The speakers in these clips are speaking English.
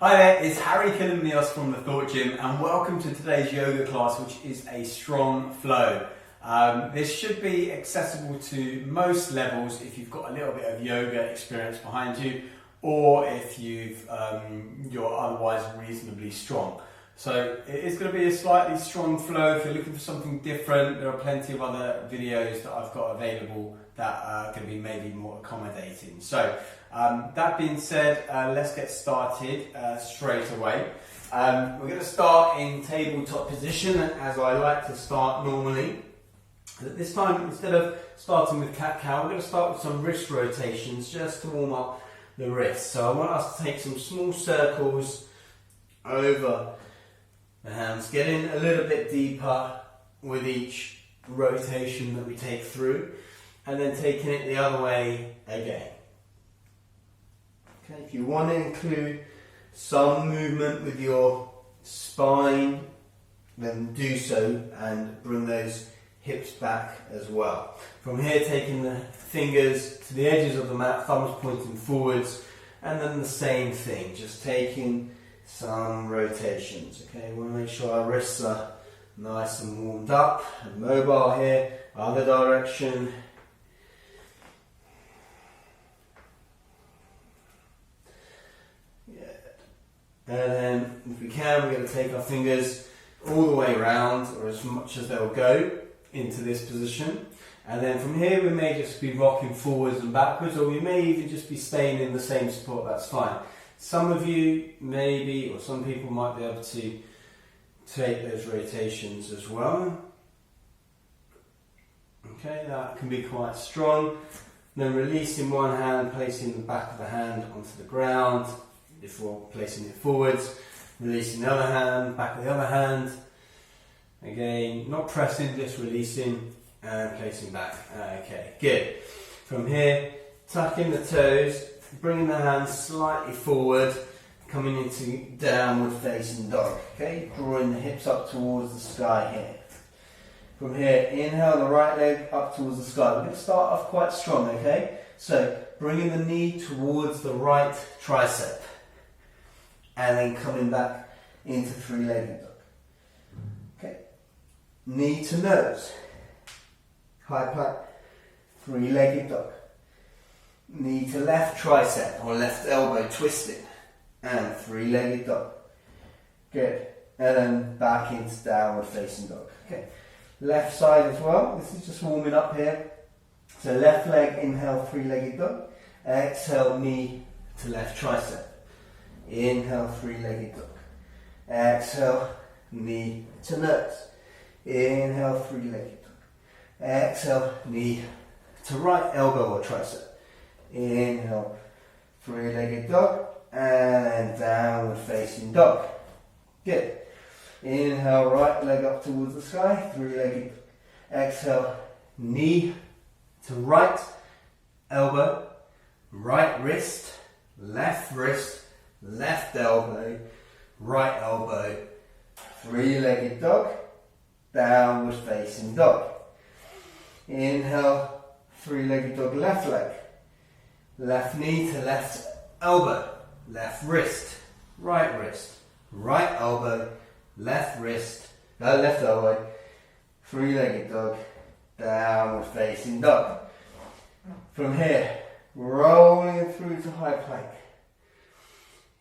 Hi there, it's Harry Kalymnios from the Thought Gym and welcome to today's yoga class, which is a strong flow. This should be accessible to most levels if you've got a little bit of yoga experience behind you or if you're otherwise reasonably strong. So it is going to be a slightly strong flow. If you're looking for something different, there are plenty of other videos that I've got available that can be maybe more accommodating. So that being said, let's get started straight away. We're going to start in tabletop position as I like to start normally. This time, instead of starting with cat-cow, we're going to start with some wrist rotations just to warm up the wrists. So I want us to take some small circles over the hands, getting a little bit deeper with each rotation that we take through, and then taking it the other way again. Okay, if you want to include some movement with your spine, then do so and bring those hips back as well. From here, taking the fingers to the edges of the mat, thumbs pointing forwards, and then the same thing, just taking some rotations. Okay, we want to make sure our wrists are nice and warmed up and mobile here. Other direction. Yeah. And then, if we can, we're going to take our fingers all the way around, or as much as they'll go, into this position. And then from here, we may just be rocking forwards and backwards, or we may even just be staying in the same spot. That's fine. Some of you maybe, or some people might be able to take those rotations as well. Okay, that can be quite strong. Then releasing one hand, placing the back of the hand onto the ground before placing it forwards. Releasing the other hand, back of the other hand. Again, not pressing, just releasing and placing back. Okay, good. From here, tucking the toes, bringing the hands slightly forward, coming into downward facing dog. Okay, drawing the hips up towards the sky here. From here, inhale the right leg up towards the sky. We're going to start off quite strong, okay? So, bringing the knee towards the right tricep. And then coming back into three-legged dog. Okay, knee to nose. High plank, three-legged dog. Knee to left tricep or left elbow twisting and three-legged dog. Good. And then back into downward facing dog. Okay. Left side as well. This is just warming up here. So left leg, inhale, three-legged dog. Exhale, knee to left tricep. Inhale, three-legged dog. Exhale, knee to nose. Inhale, three-legged dog. Exhale, knee to right elbow or tricep. Inhale, three-legged dog, and downward facing dog. Good. Inhale, right leg up towards the sky, three-legged dog. Exhale, knee to right elbow, right wrist, left elbow, right elbow, three-legged dog, downward facing dog. Inhale, three-legged dog, left leg. Left knee to left elbow, left right elbow, left elbow, three-legged dog, downward facing dog. From here, rolling through to high plank.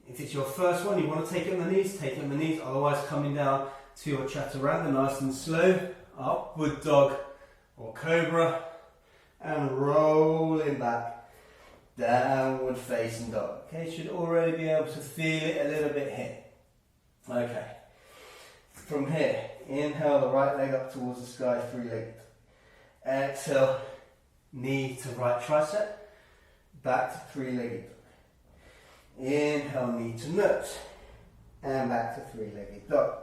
If it's your first one, you want to take it on the knees, take it on the knees, otherwise coming down to your chaturanga, nice and slow, upward dog or cobra, and rolling back. Downward facing dog. Okay, you should already be able to feel it a little bit here. Okay. From here, inhale the right leg up towards the sky, three-legged. Exhale, knee to right tricep, back to three-legged dog. Inhale, knee to nose, and back to three-legged dog.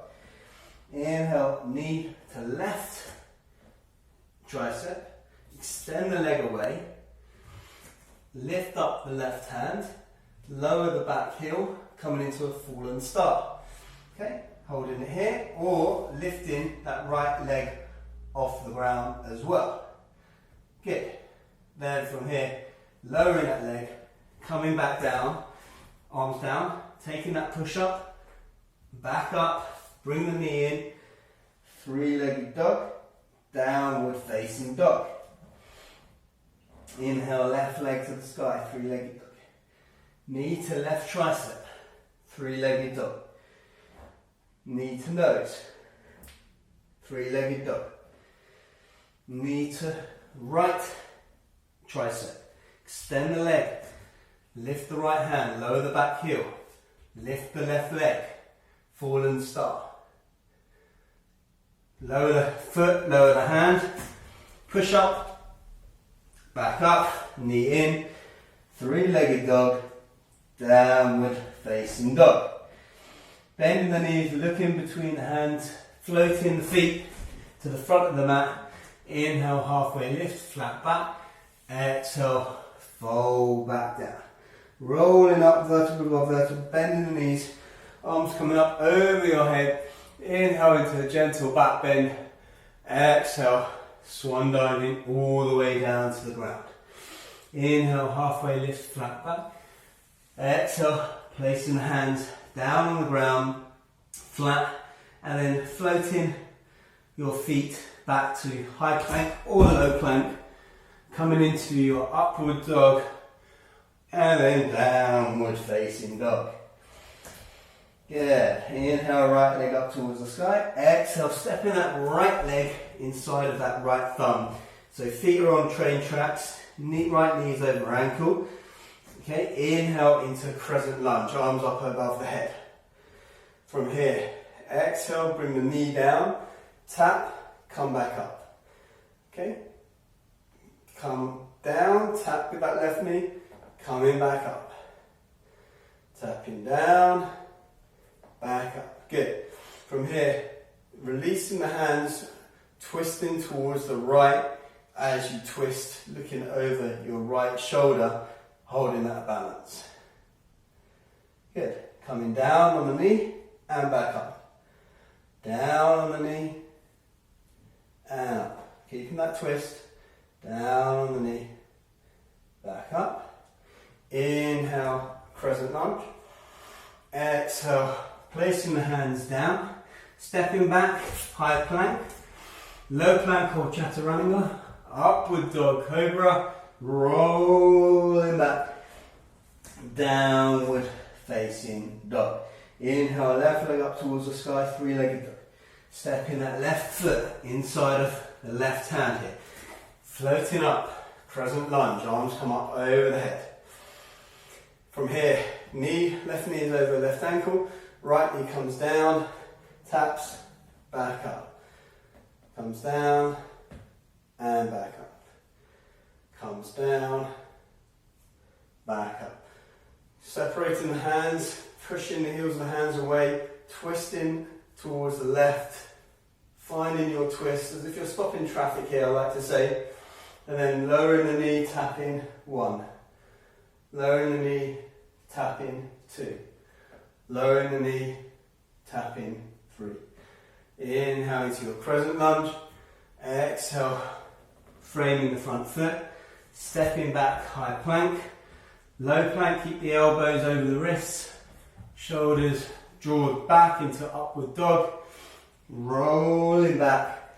Inhale, knee to left tricep, extend the leg away. Lift up the left hand, lower the back heel, coming into a fallen star. Okay, holding it here, or lifting that right leg off the ground as well. Good. Then from here, lowering that leg, coming back down, arms down, taking that push up, back up, bring the knee in, three-legged dog, downward facing dog. Inhale, left leg to the sky, three-legged dog. Knee to left tricep, three-legged dog. Knee to nose, three-legged dog. Knee to right tricep. Extend the leg. Lift the right hand, lower the back heel. Lift the left leg, fallen star. Lower the foot, lower the hand. Push up, back up, knee in. Three-legged dog, downward facing dog. Bending the knees, looking between the hands, floating the feet to the front of the mat. Inhale, halfway lift, flat back. Exhale, fold back down. Rolling up vertebra above vertebra, bending the knees, arms coming up over your head. Inhale into a gentle back bend. Exhale, swan diving all the way down to the ground. Inhale, halfway lift, flat back. Exhale, placing the hands down on the ground, flat, and then floating your feet back to high plank or low plank, coming into your upward dog, and then downward facing dog. Good. Inhale, right leg up towards the sky. Exhale, stepping that right leg inside of that right thumb. So feet are on train tracks, right knees over ankle. Okay, inhale into crescent lunge, arms up above the head. From here, exhale, bring the knee down, tap, come back up. Okay, come down, tap with that left knee, coming back up. Tapping down, back up. Good. From here, releasing the hands, twisting towards the right as you twist, looking over your right shoulder, holding that balance. Good. Coming down on the knee and back up. Down on the knee and up. Keeping that twist. Down on the knee, back up. Inhale, crescent lunge. Exhale, placing the hands down, stepping back, high plank, low plank or chaturanga, upward dog cobra, rolling back, downward facing dog. Inhale, left leg up towards the sky, three-legged dog. Stepping that left foot inside of the left hand here. Floating up, crescent lunge, arms come up over the head. From here, left knee is over left ankle, right knee comes down, taps, back up. Comes down, and back up. Comes down, back up. Separating the hands, pushing the heels of the hands away, twisting towards the left, finding your twist, as if you're stopping traffic here, I like to say. And then lowering the knee, tapping 1. Lowering the knee, tapping 2. Lowering the knee, tapping 3. Inhale into your crescent lunge. Exhale, framing the front foot. Stepping back, high plank. Low plank, keep the elbows over the wrists. Shoulders draw back into upward dog. Rolling back.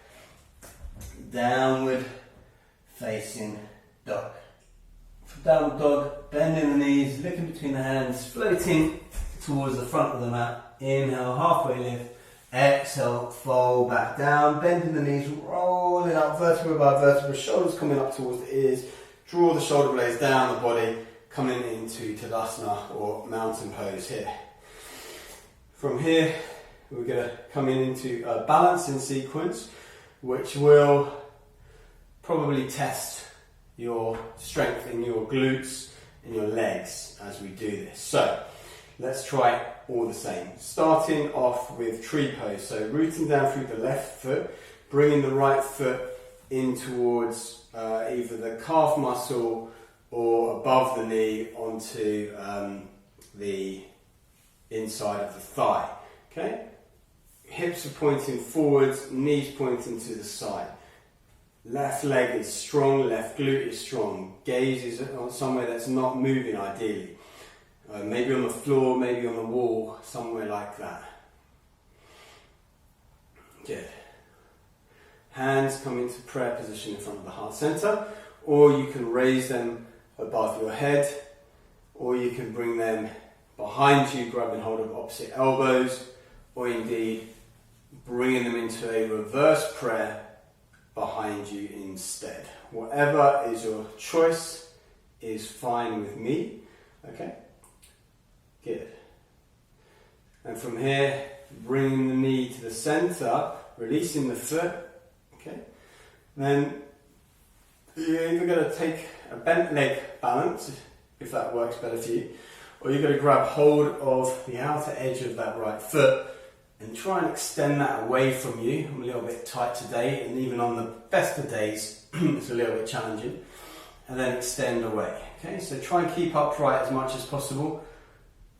Downward facing dog. For downward dog, bending the knees, looking between the hands, floating towards the front of the mat. Inhale, halfway lift. Exhale, fold back down, bending the knees, rolling up, vertebra above vertebra, shoulders coming up towards the ears. Draw the shoulder blades down the body, coming into Tadasana or mountain pose here. From here, we're going to come into a balancing sequence, which will probably test your strength in your glutes and your legs as we do this. So let's try it all the same. Starting off with tree pose. So rooting down through the left foot, bringing the right foot in towards either the calf muscle or above the knee onto the inside of the thigh. Okay? Hips are pointing forwards, knees pointing to the side. Left leg is strong, left glute is strong. Gaze is on somewhere that's not moving ideally. Maybe on the floor, maybe on the wall, somewhere like that. Good. Hands come into prayer position in front of the heart center, or you can raise them above your head, or you can bring them behind you, grabbing hold of opposite elbows, or indeed bringing them into a reverse prayer behind you instead. Whatever is your choice is fine with me. Okay? Good. And from here, bringing the knee to the center, releasing the foot. Okay? Then you're either going to take a bent leg balance, if that works better for you, or you're going to grab hold of the outer edge of that right foot and try and extend that away from you. I'm a little bit tight today, and even on the best of days, it's a little bit challenging. And then extend away. Okay, so try and keep upright as much as possible.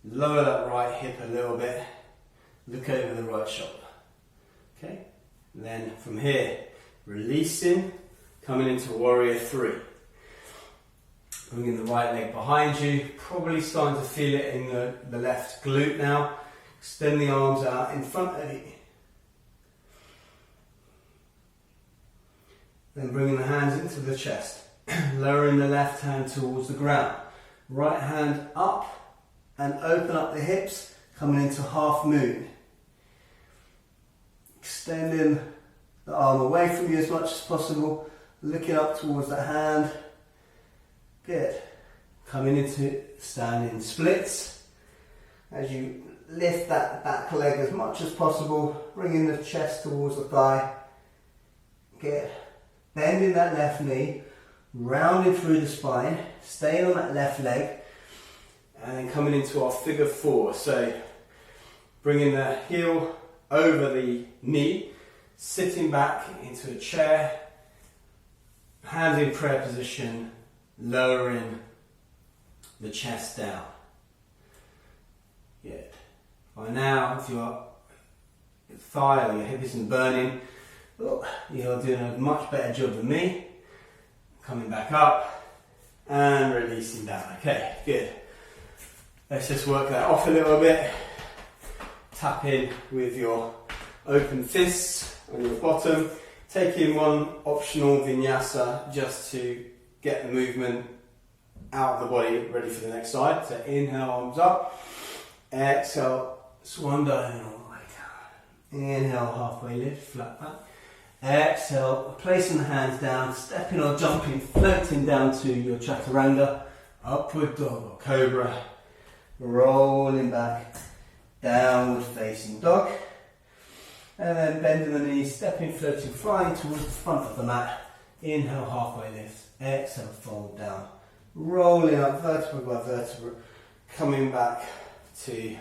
Lower that right hip a little bit. Look over the right shoulder. Okay, and then from here, releasing, coming into warrior three. Bringing the right leg behind you, probably starting to feel it in the left glute now. Extend the arms out in front of you. Then bringing the hands into the chest. Lowering the left hand towards the ground. Right hand up and open up the hips, coming into half moon. Extending the arm away from you as much as possible, looking up towards the hand. Good. Coming into standing splits. As you lift that back leg as much as possible, bringing the chest towards the thigh. Good. Bending that left knee, rounding through the spine, staying on that left leg, and then coming into our figure four. So bringing the heel over the knee, sitting back into a chair, hands in prayer position, lowering the chest down. Good. By now, if your thigh or your hip isn't burning, you're doing a much better job than me. Coming back up and releasing down. Okay, good. Let's just work that off a little bit. Tap in with your open fists on your bottom. Take in one optional vinyasa just to get the movement out of the body, ready for the next side. So inhale, arms up. Exhale, swan dive all the way down. Inhale, halfway lift, flat back. Exhale, placing the hands down, stepping or jumping, floating down to your chaturanga, upward dog or cobra, rolling back, downward facing dog, and then bending the knees, stepping, floating, flying towards the front of the mat. Inhale, halfway lift, exhale, fold down, rolling up vertebra by vertebra, coming back to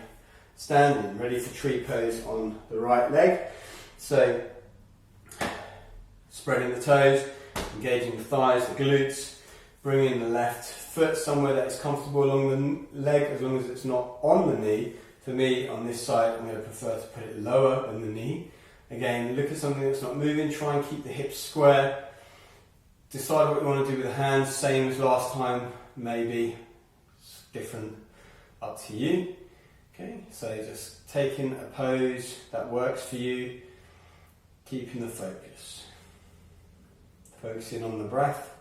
standing, ready for tree pose on the right leg. So spreading the toes, engaging the thighs, the glutes, bringing the left foot somewhere that is comfortable along the leg, as long as it's not on the knee. For me, on this side, I'm going to prefer to put it lower than the knee. Again, look at something that's not moving, try and keep the hips square. Decide what you want to do with the hands, same as last time, maybe it's different, up to you. Okay, so just taking a pose that works for you, keeping the focus. Focusing on the breath.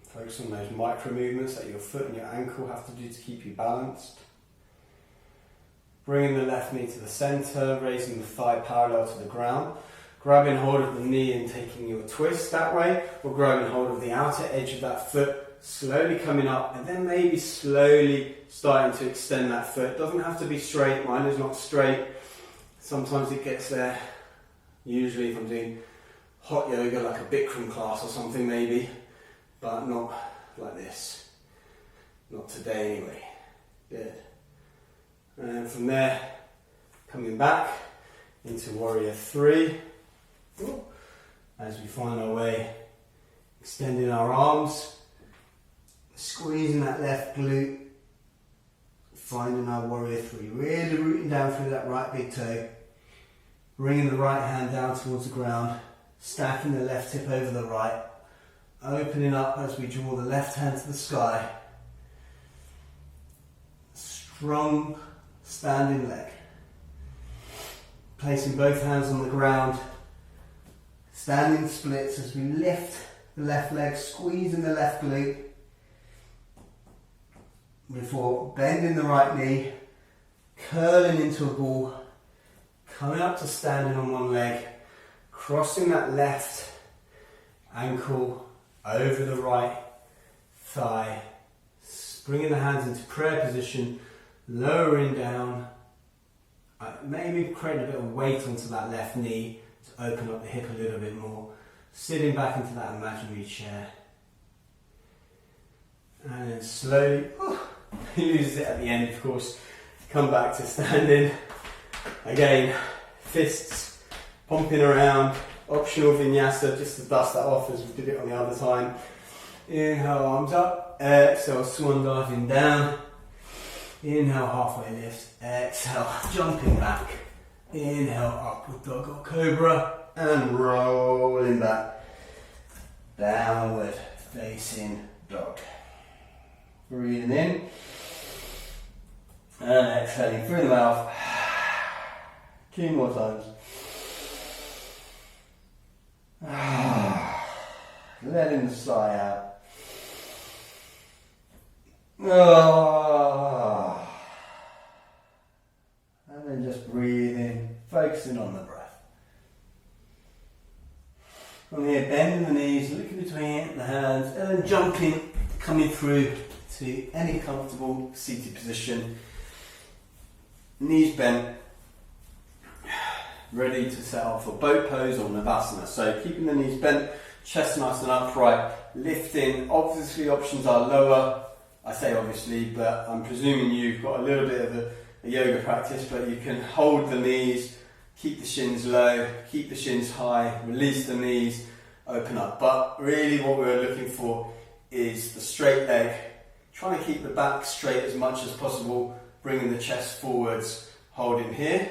Focus on those micro movements that your foot and your ankle have to do to keep you balanced. Bringing the left knee to the center, raising the thigh parallel to the ground. Grabbing hold of the knee and taking your twist that way, or grabbing hold of the outer edge of that foot, slowly coming up, and then maybe slowly starting to extend that foot. It doesn't have to be straight, mine is not straight. Sometimes it gets there. Usually if I'm doing hot yoga, like a Bikram class or something maybe, but not like this. Not today anyway. Good. And from there, coming back into warrior three. As we find our way, extending our arms, squeezing that left glute, finding our warrior three, really rooting down through that right big toe, bringing the right hand down towards the ground, stacking the left hip over the right, opening up as we draw the left hand to the sky, strong standing leg. Placing both hands on the ground, standing splits as we lift the left leg, squeezing the left glute before bending the right knee, curling into a ball, coming up to standing on one leg, crossing that left ankle over the right thigh, bringing the hands into prayer position, lowering down, maybe creating a bit of weight onto that left knee to open up the hip a little bit more, sitting back into that imaginary chair, and then slowly, he loses it at the end of course, come back to standing. Again, fists pumping around, optional vinyasa just to dust that off as we did it on the other time. Inhale, arms up, exhale, swan diving down, inhale, halfway lift, exhale, jumping back, inhale, upward dog or cobra, and rolling back, downward facing dog. Breathing in, and exhaling through the mouth. 2 more times. Letting the sigh out. And then just breathing, focusing on the breath. From here, bending the knees, looking between the hands, and then jumping, coming through to any comfortable seated position. Knees bent, ready to set up for boat pose or Navasana. So keeping the knees bent, chest nice and upright, lifting. Obviously options are lower. I say obviously, but I'm presuming you've got a little bit of a yoga practice, but you can hold the knees, keep the shins low, keep the shins high, release the knees, open up. But really what we're looking for is the straight leg, trying to keep the back straight as much as possible, bringing the chest forwards, holding here,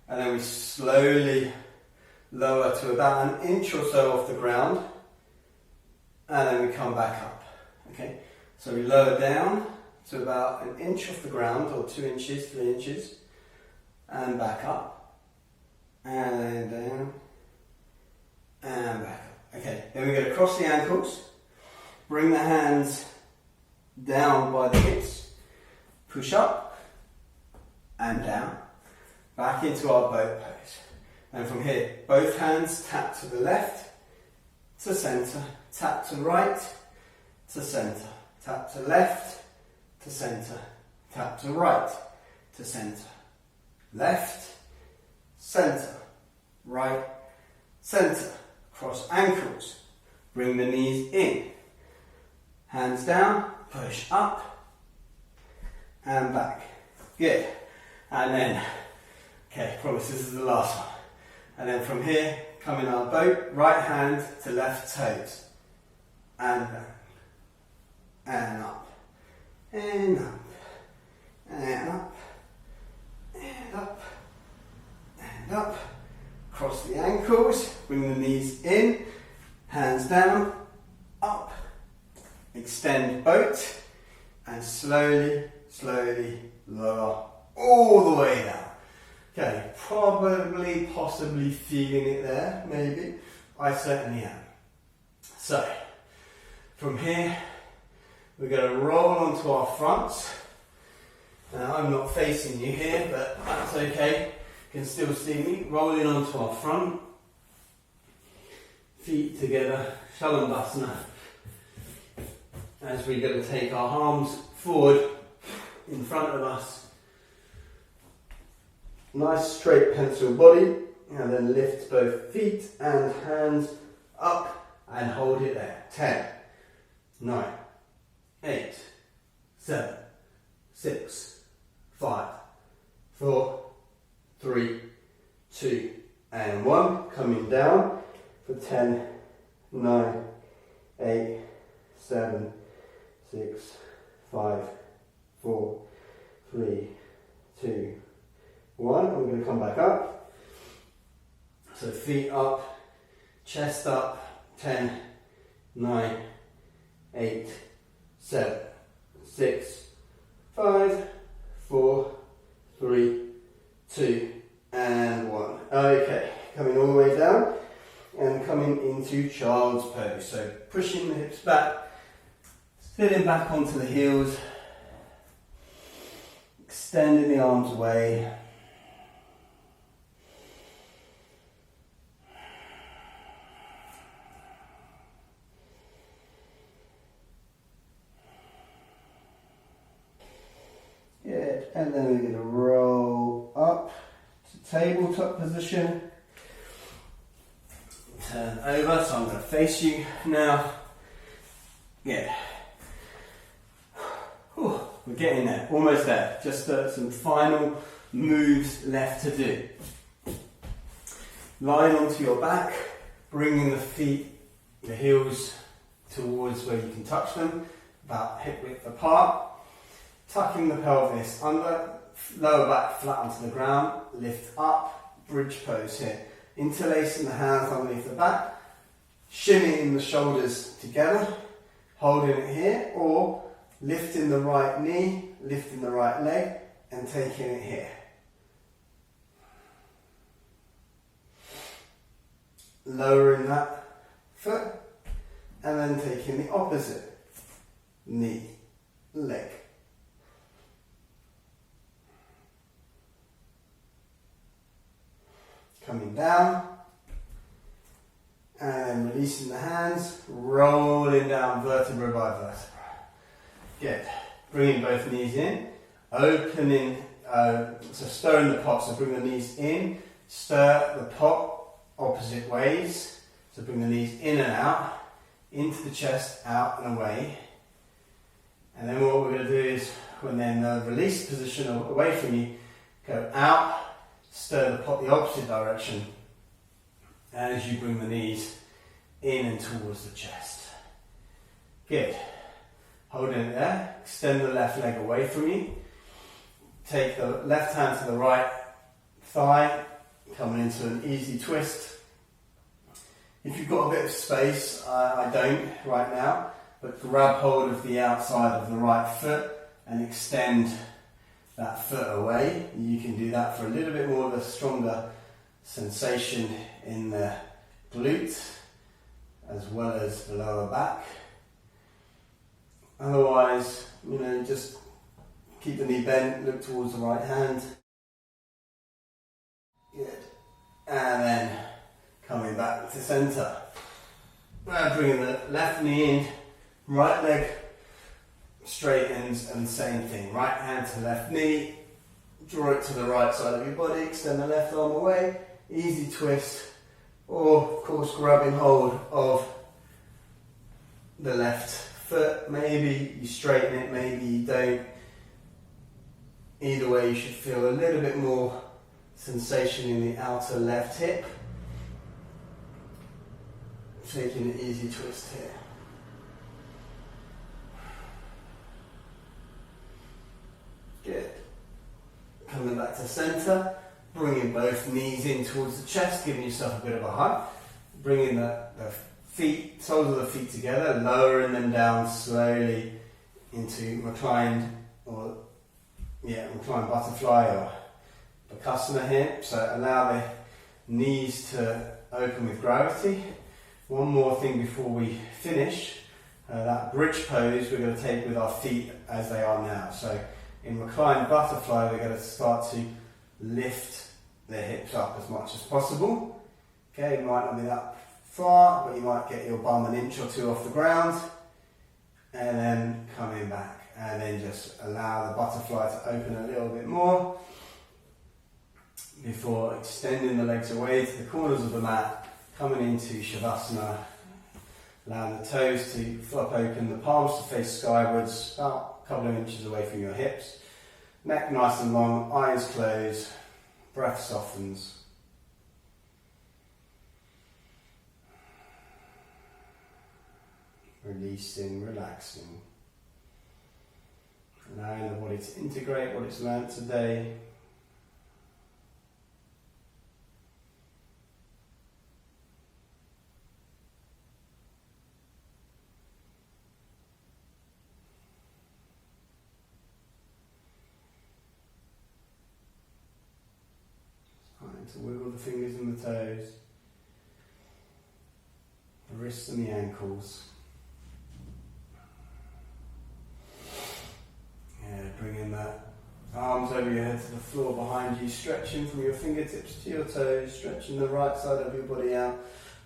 and then we slowly lower to about 1 inch or so off the ground, and then we come back up. Okay, so we lower down to about 1 inch off the ground, or 2 inches, 3 inches, and back up, and then down, and back up. Okay, then we're going to cross the ankles, bring the hands down by the hips, push up and down, back into our boat pose. And from here, both hands tap to the left, to centre, tap to right, to centre, tap to left, to centre, tap to right, to centre, left, centre, right, centre. Cross ankles, bring the knees in, hands down, push up and back. Good. And then, okay, promise this is the last one. And then from here, come in our boat, right hand to left toes, and down, and up, and up, and up, and up, and up. Cross the ankles, bring the knees in, hands down, up, extend boat, and slowly, slowly lower all the way down. Okay, probably, possibly feeling it there, maybe. I certainly am. So, from here, we're going to roll onto our fronts. Now, I'm not facing you here, but that's okay. You can still see me. Rolling onto our front. Feet together, Shavasana. As we're going to take our arms forward in front of us. Nice straight pencil body, and then lift both feet and hands up and hold it there. 10, 9, 8, 7, 6, 5, 4, 3, 2, and 1. Coming down for 10, 9, 8, 7, 6, 5, 4, 3, 2, 1. And we're going to come back up. So feet up, chest up. 10, 9, 8, 7, 6, 5, 4, into child's pose. So pushing the hips back, spinning back onto the heels, extending the arms away. Good, and then we're going to roll up to tabletop position. Turn over, so I'm going to face you now. Good. Whew, we're getting there, almost there. Just some final moves left to do. Lying onto your back, bringing the feet, the heels towards where you can touch them, about hip width apart. Tucking the pelvis under, lower back flat onto the ground, lift up, bridge pose here. Interlacing the hands underneath the back, shimmying the shoulders together, holding it here, or lifting the right knee, lifting the right leg, and taking it here. Lowering that foot, and then taking the opposite knee, leg. Coming down, and then releasing the hands, rolling down vertebra by vertebra. Good. Bringing both knees in, opening, so stirring the pot, so bring the knees in, stir the pot opposite ways, so bring the knees in and out, into the chest, out and away. And then what we're going to do is, when then the release position away from you, go out, stir the pot the opposite direction as you bring the knees in and towards the chest. Good. Holding it there, extend the left leg away from you. Take the left hand to the right thigh, coming into an easy twist. If you've got a bit of space, I don't right now, but grab hold of the outside of the right foot and extend that foot away. You can do that for a little bit more of a stronger sensation in the glute as well as the lower back. Otherwise, just keep the knee bent, look towards the right hand. Good. And then coming back to centre. Bringing the left knee in, right leg straightens, and same thing. Right hand to left knee, draw it to the right side of your body, extend the left arm away, easy twist, or of course grabbing hold of the left foot. Maybe you straighten it, maybe you don't. Either way, you should feel a little bit more sensation in the outer left hip. Taking an easy twist here. Good. Coming back to centre, bringing both knees in towards the chest, giving yourself a bit of a hug. Bringing the feet, soles of the feet together, lowering them down slowly into reclined butterfly or Vinyasa here. So allow the knees to open with gravity. One more thing before we finish. That bridge pose we're going to take with our feet as they are now. So in Recline Butterfly, we're going to start to lift the hips up as much as possible. Okay, it might not be that far, but you might get your bum an inch or two off the ground. And then coming back. And then just allow the butterfly to open a little bit more before extending the legs away to the corners of the mat, coming into Shavasana. Allowing the toes to flop open, the palms to face skywards, about a couple of inches away from your hips. Neck nice and long, eyes closed, breath softens. Releasing, relaxing. Allowing the body to integrate what it's learnt today. To wiggle the fingers and the toes. wrists and the ankles. Yeah, bringing the arms over your head to the floor behind you, stretching from your fingertips to your toes, stretching the right side of your body out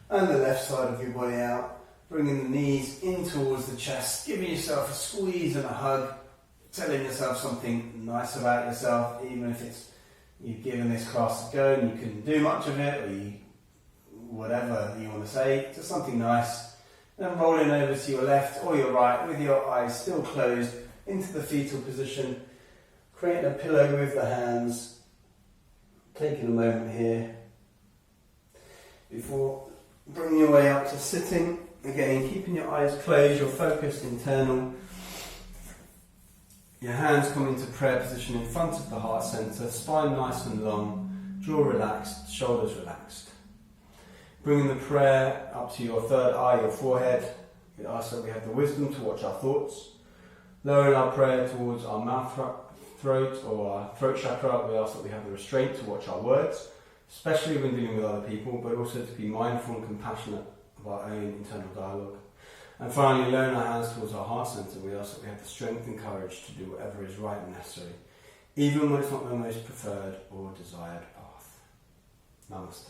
and the left side of your body out. Bringing the knees in towards the chest, giving yourself a squeeze and a hug, telling yourself something nice about yourself, even if it's you've given this class a go and you couldn't do much of it, or whatever you want to say, just something nice. Then rolling over to your left or your right with your eyes still closed into the fetal position, creating a pillow with the hands, taking a moment here before bringing your way up to sitting. Again, keeping your eyes closed, your focus internal. Your hands come into prayer position in front of the heart centre, spine nice and long, jaw relaxed, shoulders relaxed. Bringing the prayer up to your third eye, your forehead. We ask that we have the wisdom to watch our thoughts. Lowering our prayer towards our mouth, throat or our throat chakra, we ask that we have the restraint to watch our words, especially when dealing with other people, but also to be mindful and compassionate of our own internal dialogue. And finally, lowering our hands towards our heart centre, we ask that we have the strength and courage to do whatever is right and necessary, even when it's not the most preferred or desired path. Namaste.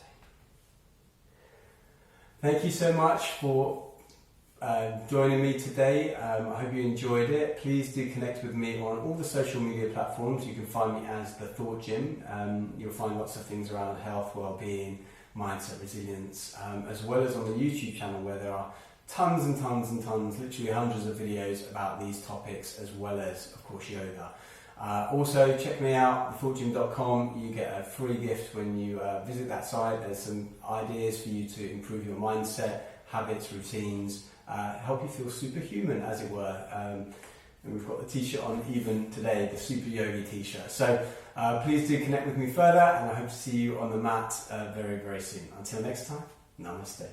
Thank you so much for joining me today. I hope you enjoyed it. Please do connect with me on all the social media platforms. You can find me as The Thought Gym. You'll find lots of things around health, well-being, mindset, resilience, as well as on the YouTube channel where there are tons and tons and tons, literally hundreds of videos about these topics, as well as, of course, yoga. Also, check me out, thethoughtgym.com. You get a free gift when you visit that site. There's some ideas for you to improve your mindset, habits, routines, help you feel superhuman, as it were. And we've got the t-shirt on even today, the Super Yogi t-shirt. So please do connect with me further, and I hope to see you on the mat very, very soon. Until next time, namaste.